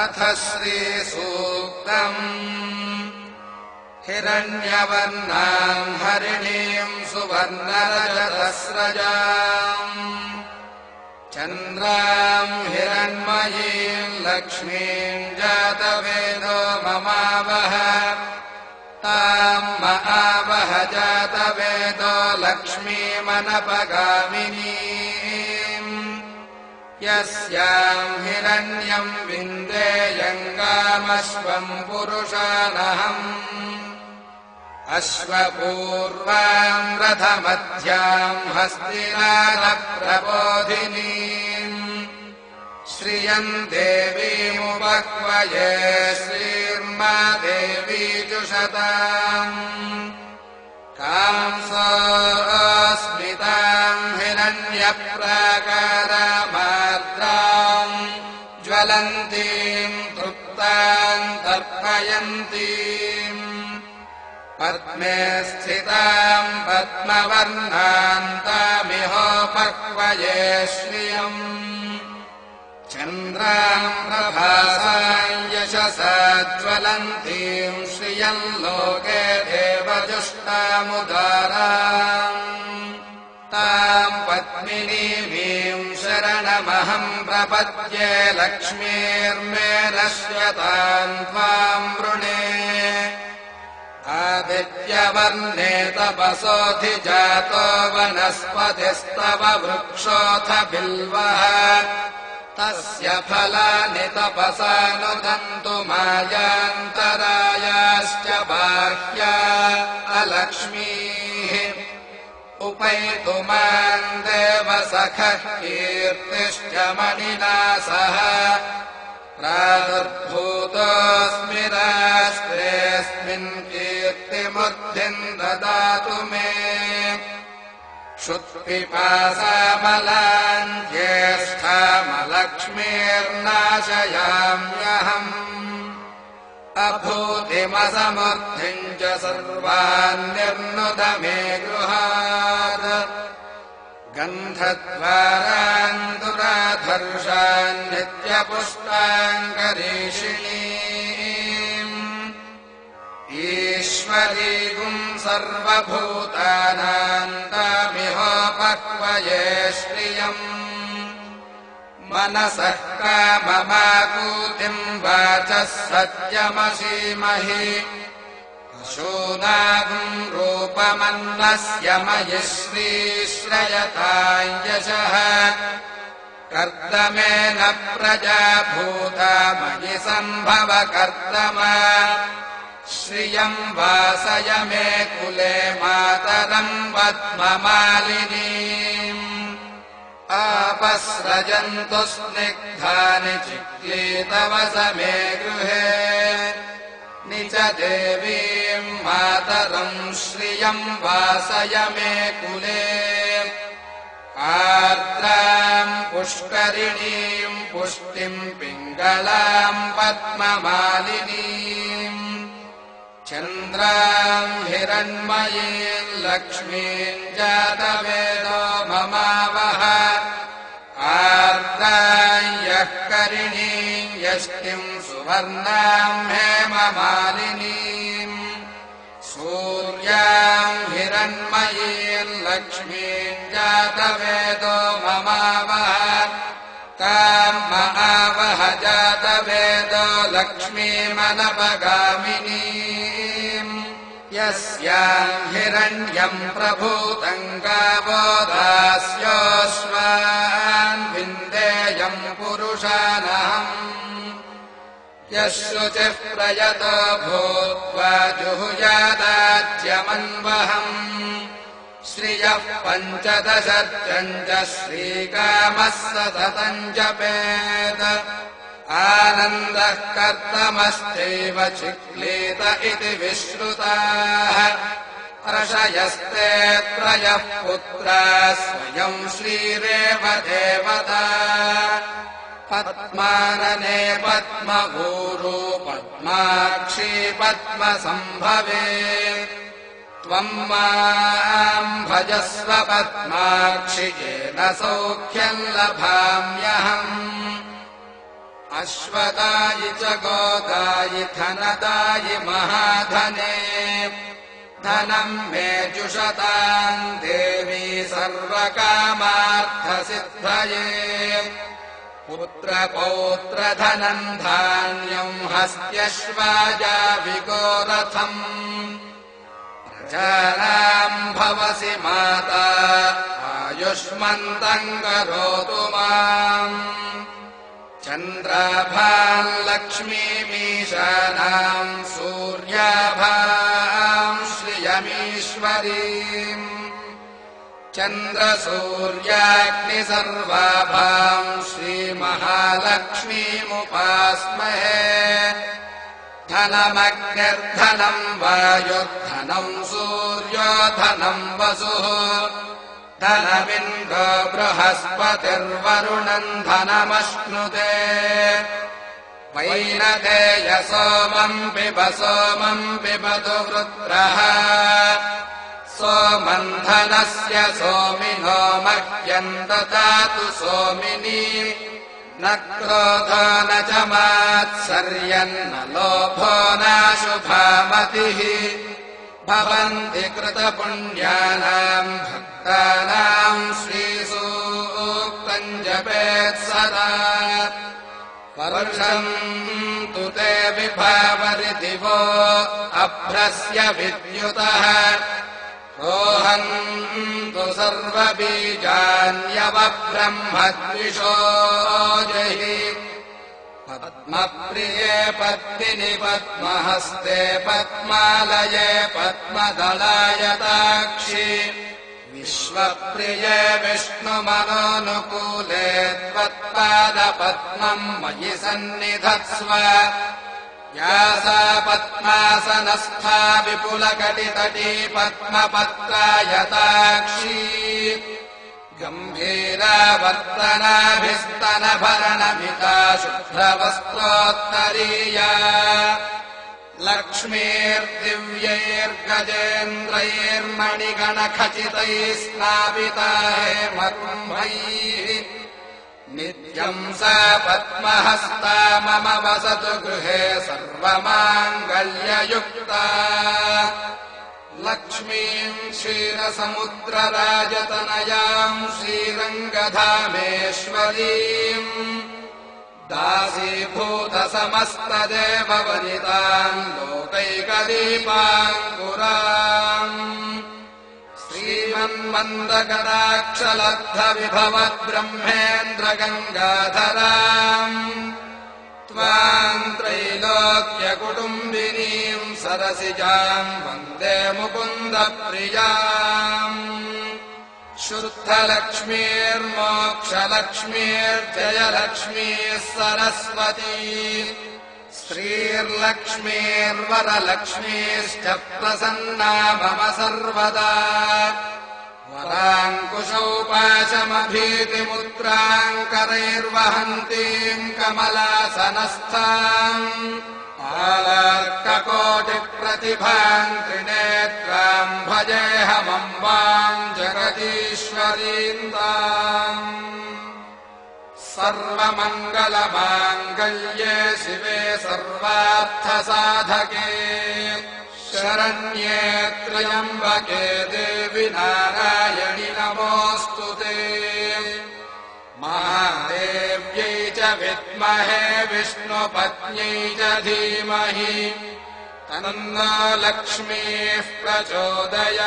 अथ श्रीसूक्तम् हिरण्यवर्णाम् हरिणीम् सुवर्णरजतस्रजाम् चन्द्राम् हिरण्मयीम् लक्ष्मीम् जातवेदो ममावह ताम् महावह जातवेदो लक्ष्मीमनपगामिनीम् यस्याम् हिरण्यम् विन्देयङ्गामश्वम् पुरुषानहम् अश्वपूर्वाम् रथमध्याम् हस्तिनादप्रबोधिनीम् श्रियम् देवीमुपक्वये श्रीर्मा देवी जुषताम् कांसोऽस्मिताम् हिरण्यप्राकारामार्द्राम् ज्वलन्तीम् तृप्ताम् तर्पयन्तीम् पद्मे स्थिताम् पद्मवर्णान्तामिहोपक्वये श्रियम् चन्द्राम् प्रभासाम् यशसा ज्वलन्तीम् श्रियम् लोके देवजुष्टामुदाराम् ताम् पद्मिनीमीम् शरणमहम् प्रपद्ये लक्ष्मीर्मे नश्यताम् त्वाम् वृणे आदित्यवर्णे तपसोऽधिजातो वनस्पतिस्तव वृक्षोऽथ बिल्वः तस्य फलानि तपसा नुदन्तु मायान्तरायाश्च बाह्या अलक्ष्मीः उपैतु माम् देवसखः कीर्तिश्च मणिना सह प्रादुर्भूतोऽस्मि राष्ट्रेऽस्मिन् कीर्तिमुद्धिम् ददातु मे क्षुत्पिपासामलाम् ज्येष्ठामलक्ष्मीर्नाशयाम्यहम् अभूतिमसमृद्धिम् च सर्वान् निर्नुद मे गृहात् गन्धद्वारान् दुराधर्षान् नित्यपुष्टाम् करीषिणीम् ईश्वरीगुम् सर्वभूतानाम् तामिहोपक्वये श्रियम् मनसः काममाकूतिम् वाचः सत्यमसीमहि पशूनागुम् रूपमन्नस्य मयि श्रीश्रयताम् यशः कर्दमेन प्रजा भूता मयि सम्भव कर्दमा श्रियम् वासय मे कुले मातरम् पद्ममालिनीम् आपस्रजन्तु स्निग्धानि चिक्लीतवस मे गृहे निज देवीम् मातरम् श्रियम् वासय मे कुले आर्द्राम् पुष्करिणीम् पुष्टिम् पिङ्गलाम् पद्ममालिनीम् चन्द्राम् हिरण्मयीम् लक्ष्मीम् जातवेदो ममावह आर्द्राम् यः करिणीम् यष्टिम् सुवर्णाम् हेममालिनीम् सूर्याम् हिरण्मयीम् लक्ष्मीम् जातवेदो ममावह ताम् महावह जातवेदो लक्ष्मीमनपगामिनीम् यस्याम् हिरण्यम् प्रभूतम् गावो दास्योऽश्वान् विन्देयम् पुरुषानहम् यः शुचिः प्रयतो भूत्वा जुहुयादाज्यमन्वहम् श्रियः पञ्चदशर्चम् च श्रीकामः सततम् जपेत् आनन्दः कर्तमश्चैव चिक्लीत इति विश्रुताः ऋषयस्ते त्रयः पुत्राः स्वयम् श्रीरेव देवता पद्मानने पद्मभूरो पद्माक्षी पद्मसम्भवे त्वम् माम् भजस्व पद्माक्षि येन सौख्यम् लभाम्यहम् अश्वदायि च गोदायि धनदायि महाधने धनम् मे जुषताम् देवी सर्वकामार्थसिद्धये पुत्रपौत्रधनम् धान्यम् हस्त्यश्वाजाविगोरथम् प्रजानाम् भवसि माता आयुष्मन्तम् करोतु माम् चन्द्राभाम् लक्ष्मीमीशानाम् सूर्याभाम् श्रियमीश्वरीम् चन्द्रसूर्याग्निसर्वाभाम् श्रीमहालक्ष्मीमुपास्महे धनमग्निर्धनम् वायुर्धनम् सूर्योधनम् वसुः धनमिन्द्रो बृहस्पतिर्वरुणम् धनमश्नुते वैनतेय सोमम् पिबतु वृत्रः सोमम् धनस्य सोमिनो मह्यम् ददातु सोमिनी न क्रोधो न च मात्सर्यन्न लोभो नाशुभामतिः भवन्ति कृतपुण्यानाम् भक्तानाम् श्रीसूक्तम् जपेत् सदा वर्षम् तु ते विभावरिदिवो अभ्रस्य विद्युतः रोहन्तु सर्वबीजान्यवब्रह्मद्विषो जहि पद्मप्रिये पद्मिनि पद्महस्ते पद्मालये पद्मदलायताक्षि विश्वप्रिये विष्णुमनोनुकूले त्वत्पादपद्मम् मयि सन्निधत्स्व या सा पद्मासनस्था विपुलकटितटी पद्मपत्रायताक्षी गम्भीरावर्तनाभिस्तनभरणमिता शुभ्रवस्त्रोत्तरीया लक्ष्मीर्दिव्यैर्गजेन्द्रैर्मणिगणखचितैः स्नापिता हेमकुम्भैः नित्यम् सा पद्महस्ता मम वसतु गृहे सर्वमाङ्गल्ययुक्ता लक्ष्मीम् क्षीरसमुद्रराजतनयाम् श्रीरङ्गधामेश्वरीम् दासीभूतसमस्तदेववनिताम् लोकैकदीपाङ्कुराम् श्रीमन्मन्दकटाक्षलब्धविभवद्ब्रह्मेन्द्रगङ्गाधराम् त्वाम् त्रैलोक्यकुटुम्बिनीम् सरसिजाम् वन्दे मुकुन्दप्रियाम् शुद्धलक्ष्मीर्मोक्षलक्ष्मीर्जयलक्ष्मीः सरस्वती श्रीर्लक्ष्मीर्वरलक्ष्मीश्च प्रसन्ना मम सर्वदा वराङ्कुशौ पाशमभीतिमुद्राङ्करैर्वहन्तीम् कमलासनस्थाम् आलार्ककोटिप्रतिभाम् त्रिनेत्राम् भजेऽहमम्बाम् जगदीश्वरीम् ताम् सर्वमङ्गलमाङ्गल्ये शिवे सर्वार्थसाधके शरण्ये त्र्यम्बके देवि नारायणि नमोऽस्तु ते महादेव्यै च विद्महे विष्णुपत्न्यै च धीमहि तन्नो लक्ष्मीः प्रचोदयात्।